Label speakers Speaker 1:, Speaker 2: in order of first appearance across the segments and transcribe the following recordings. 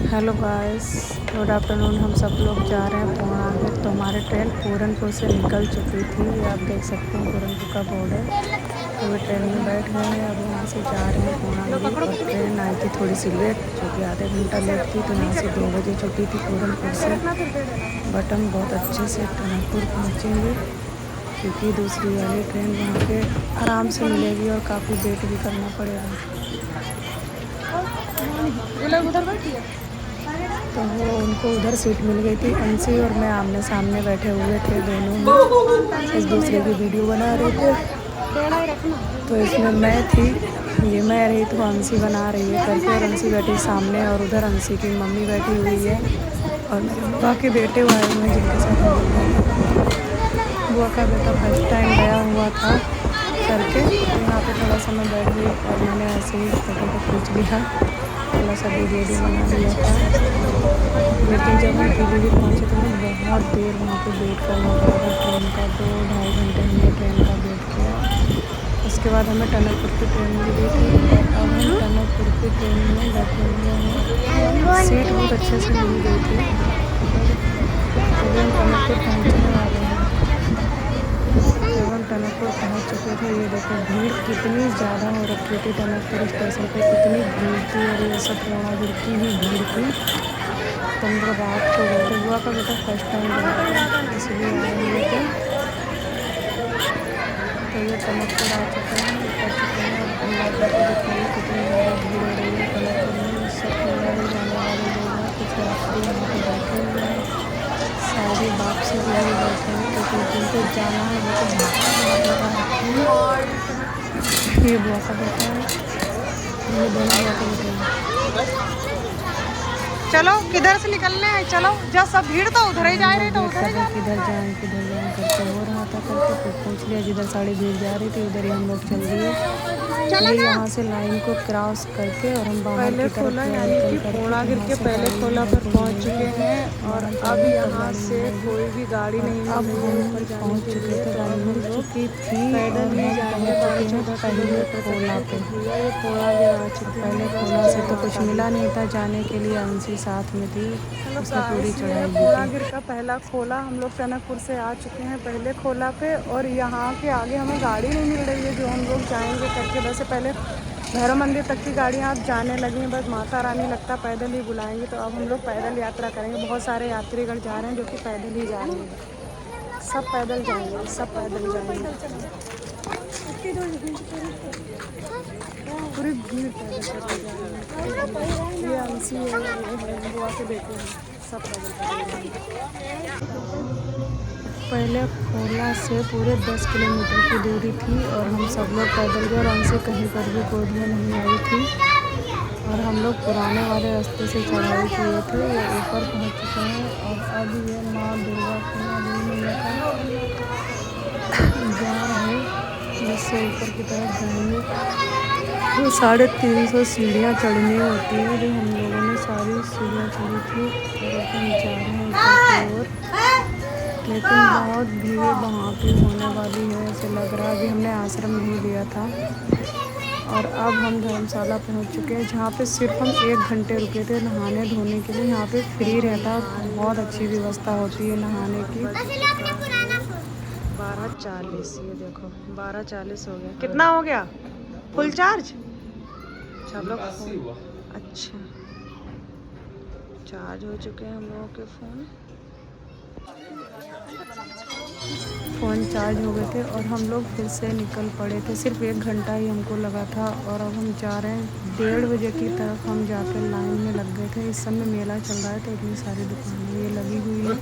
Speaker 1: Hello guys, good afternoon. हम सब लोग जा रहे हैं पूर्णागिर। तो हमारी ट्रेन पूरनपुर से निकल चुकी थी। आप देख सकते हैं पूरनपुर का बॉर्डर। तो वे ट्रेन में बैठ गए हैं। अब यहाँ से जा रहे हैं पूर्णागिर। और ट्रेन आई थी थोड़ी सी लेट, जो कि आधे घंटा लेट थी। तो यहाँ से 2 बजे छुट्टी थी पूरनपुर से। बट हम बहुत अच्छे से टनकपुर पहुँचेंगे, क्योंकि दूसरी वाली ट्रेन वहाँ पे आराम से मिलेगी और काफ़ी वेट भी करना पड़ेगा। उधर बैठिए। तो वो उनको उधर सीट मिल गई थी। अंशी और मैं आमने सामने बैठे हुए थे, दोनों एक दूसरे की वीडियो बना रहे थे। तो इसमें मैं थी, ये मैं रही तो अंशी बना रही है करके। और अंशी बैठी सामने और उधर अंशी की मम्मी बैठी हुई है और बुआ के बेटे हुए हैं जिनके साथ बुआ का बेटा फर्स्ट टाइम गया हुआ था करके। यहाँ पे थोड़ा सा मैं बैठ गई और मैंने ऐसे ही फोटो को खींच लिया, थोड़ा सा वीडियो बना लिया था। लेकिन जब हम पीलीभीत पहुँचे तो हमें बहुत देर वहाँ पे वेट करना पड़ा ट्रेन का। 2-2.5 घंटे हमने ट्रेन का वेट किया। उसके बाद हमें टनकपुर की ट्रेन मिल गई थी और अब हम टनकपुर की ट्रेन में बैठे हुए हैं। सीट बहुत अच्छे से मिल गई थी। अभी हम टनकपुर पहुँचने वाले हैं। जब हम टनकपुर पहुँच चुके थे, ये देखो भीड़ कितनी ज़्यादा हो रखी थी। टनकपुर स्टेशन पे कितनी भीड़ थी और ये सब पूर्णागिर की ही भीड़ थी। तो हम लोग रात को गए थे। बुआ का बेटा फर्स्ट टाइम गया था, इसलिए आए हुए थे। तो ये टनकपुर आ चुके हैं, उतर चुके हैं। और दिखाइए कितनी ज़्यादा भीड़ हो रही है टनकपुर में। सब पूर्णागिर जाने वाले लोग हैं, कुछ यात्री यहाँ पे बैठे हुए हैं, सारे वापसी भी बैठे हैं, क्योंकि जिनको जाना है वो तो ये बुआ का बेटा है, ये दोनों बुआ के बेटे हैं। चलो किधर से निकलने हैं, चलो जब सब भीड़ तो उधर ही जा रही, तो उधर किधर जाएं करके हो रहा था करके। फिर पूछ लिया जिधर सारी भीड़ जा रही थी उधर ही हम लोग चल दिए। ये यहाँ से लाइन को क्रॉस करके और हम बाहर की तरफ यानी कि पूर्णागिर के पहले खोला पर पहुँच चुके हैं। और अब यहाँ से कोई भी गाड़ी नहीं, अब हम पहुँच चुके थे। गाड़ी मिल चुकी थी, पैदल ही जाने पहले खोला पे। पहले खोला से तो कुछ मिला नहीं था जाने के लिए। अंशी साथ में थी, उसने पूरी चढ़ाई की। पूर्णागिर का पहला खोला हम लोग टनकपुर से आ चुके हैं पहले खोला पे। और यहाँ के आगे हमें गाड़ी नहीं मिल रही है जो हम लोग जाएंगे करके। वैसे पहले भैरव मंदिर तक की गाड़ियाँ अब जाने लगी हैं, बस माता रानी लगता पैदल ही बुलाएंगे। तो अब हम लोग पैदल यात्रा करेंगे। बहुत सारे यात्रीगण जा रहे हैं जो कि पैदल ही जा रहे हैं। सब पैदल जाएंगे, सब पैदल जाएंगे। पूरी भीड़ पैदल जाएंगे। ये अंशी है, बुआ के बेटे हैं, सब पैदल पहले खोला से पूरे 10 किलोमीटर की दूरी थी और हम सब लोग पैदल गए। और हमसे कहीं पर भी गोद में नहीं आई थी। और हम लोग पुराने वाले रास्ते से चढ़ाई किए थे, ये ऊपर पहुंच चुके हैं। और अब ये माँ दुर्गा की जा रहे जिससे ऊपर की तरफ जाएंगे। वो 350 सीढ़ियाँ चढ़नी होती है, जो हम लोगों ने सारी सीढ़ियाँ चढ़ी थी। और हम जा रहे हैं ऊपर की ओर, लेकिन बहुत भीड़ वहाँ पे होने वाली है ऐसे लग रहा है। अभी हमने आश्रम भी लिया था और अब हम धर्मशाला पहुँच चुके हैं, जहाँ पे सिर्फ हम 1 घंटे रुके थे नहाने धोने के लिए। यहाँ पे फ्री रहता, बहुत अच्छी व्यवस्था होती है नहाने की। 12:40, ये देखो 12:40 हो गया। कितना हो गया फुल चार्ज? चलो अच्छा, चार्ज हो चुके हैं हम लोगों के फ़ोन चार्ज हो गए थे और हम लोग फिर से निकल पड़े थे। सिर्फ 1 घंटा ही हमको लगा था। और अब हम जा रहे हैं 1:30 बजे की तरफ। हम जाकर लाइन में लग गए थे। इस समय मेला चल रहा है तो इतनी सारी दुकानें ये लगी हुई है,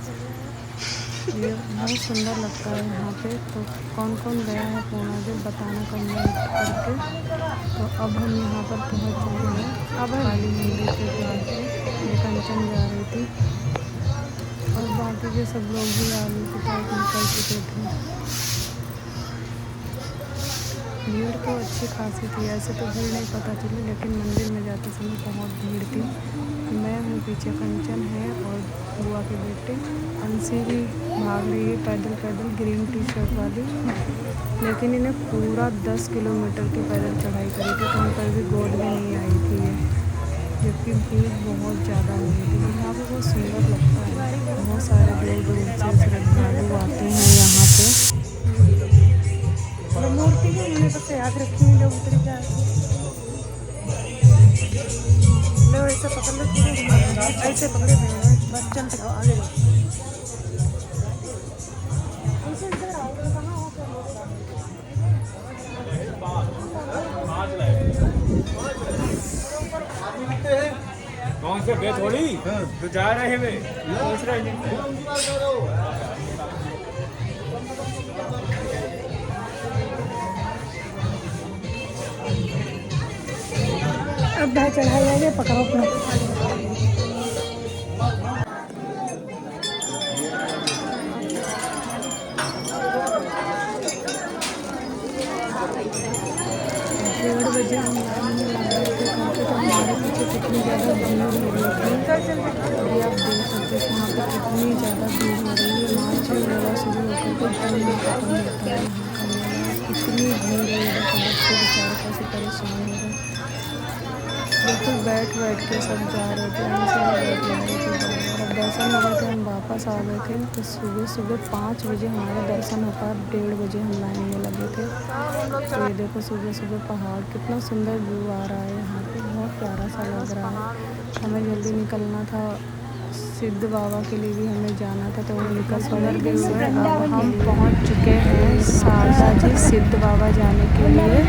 Speaker 1: ये बहुत सुंदर लगता है यहाँ पे। तो कौन कौन गया है पूर्णागिर बताना कमेंट करके। तो अब हम यहाँ पर पहुँच चुके हैं। अब काली मंदिर के द्वार पे ये कंचन जा रही थी और बाकी के सब लोग भी आलू की तरफ निकल चुके थे। भीड़ तो अच्छी खासी थी, ऐसे तो भीड़ नहीं पता चली, लेकिन मंदिर में जाते समय बहुत भीड़ थी। मैं हूँ, पीछे कंचन है और बुआ के बेटे। अंशी भी भाग रही है पैदल पैदल, ग्रीन टी शर्ट वाली। लेकिन इन्हें पूरा 10 किलोमीटर की पैदल चढ़ाई करी थी, तो उन पर भी गोद में नहीं आई थी ये। जबकि भीड़ बहुत ज़्यादा होगी, लेकिन यहाँ पे बहुत सुंदर लगता है। बहुत सारे दूर दूर से श्रद्धालु आते हैं यहाँ पे। मूर्ति को मैंने बस याद रखी है लोग तरीके लो, ऐसे पकड़ लो, ऐसे पकड़े हुए बस चलते रहो आगे।
Speaker 2: कौन से बे थोड़ी तो जा रहे वे सोच रहे हैं।
Speaker 1: अब भाई चढ़ाई जाएगा, पकड़ो अपना। डेढ़ बजे हम लाइन में लग गए थे क्योंकि तो हमारे पीछे कितनी ज़्यादा भीड़ हो रही थी। अभी आप देख सकते हैं यहाँ पे कितनी ज़्यादा भीड़ हो रही है। मार्च में मेला शुरू होकर के जून में खत्म होता है। यहाँ का मेला कितनी भीड़ है, इधर का बच्चे बेचारे कैसे परेशान हो गए। बिल्कुल बैठ बैठ के सब जा रहे थे, हम सब बैठ जा रहे थे। और दर्शन हो गए थे, हम वापस आ गए थे। तो सुबह सुबह 5 बजे हमारा दर्शन होता है, 1:30 बजे हम लाइन में लगे थे। तो ये देखो सुबह सुबह पहाड़ कितना सुंदर व्यू आ रहा है यहाँ पे, बहुत प्यारा सा लग रहा है। हमें जल्दी निकलना था, सिद्ध बाबा के लिए भी हमें जाना था, तो वो निकल सुंदर व्यू है। अब हम पहुँच चुके हैं शारदा जी सिद्ध बाबा जाने के लिए।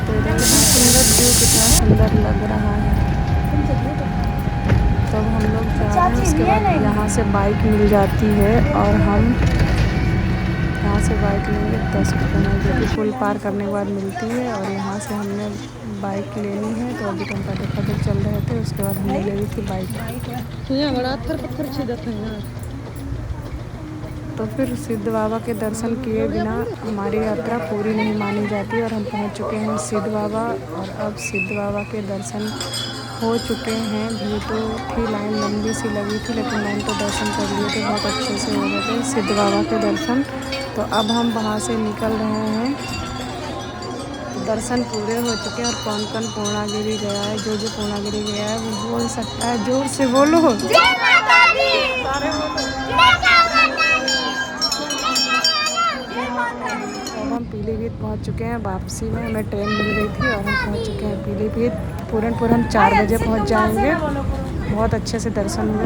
Speaker 1: तो कितना सुंदर व्यू, कितना सुंदर लग रहा है। तब हम लोग जा रहे हैं, उसके बाद यहाँ से बाइक मिल जाती है और हम यहाँ से बाइक लेंगे 10 रुपये में, जो कि पुल पार करने के बाद मिलती है। और यहाँ से हमने बाइक लेनी है, तो अभी हम पैदल चल रहे थे, उसके बाद हमने ले ली थी बाइक। यहाँ बड़ा पत्थर छिदत है। तो फिर सिद्ध बाबा के दर्शन किए बिना हमारी यात्रा पूरी नहीं मानी जाती। और हम पहुंच चुके हैं सिद्ध बाबा, और अब सिद्ध बाबा के दर्शन हो चुके हैं। भीड़ तो थी, लाइन लंबी सी लगी थी, लेकिन मैंने तो दर्शन कर लिए थे, बहुत अच्छे से हो गए थे सिद्ध बाबा के दर्शन। तो अब हम वहाँ से निकल रहे हैं। दर्शन पूरे हो चुके हैं और कौन कौन पूर्णागिरी गया है, जो जो पूर्णागिरी गया है वो बोल सकता है, जोर से बोलो। सारे बोलो। अब हम पीलीभीत पहुंच चुके हैं। वापसी में हमें ट्रेन मिल गई थी और हम पहुंच चुके हैं पीलीभीत। पूरनपुर हम 4 बजे पहुंच जाएंगे। बहुत अच्छे से दर्शन हुए।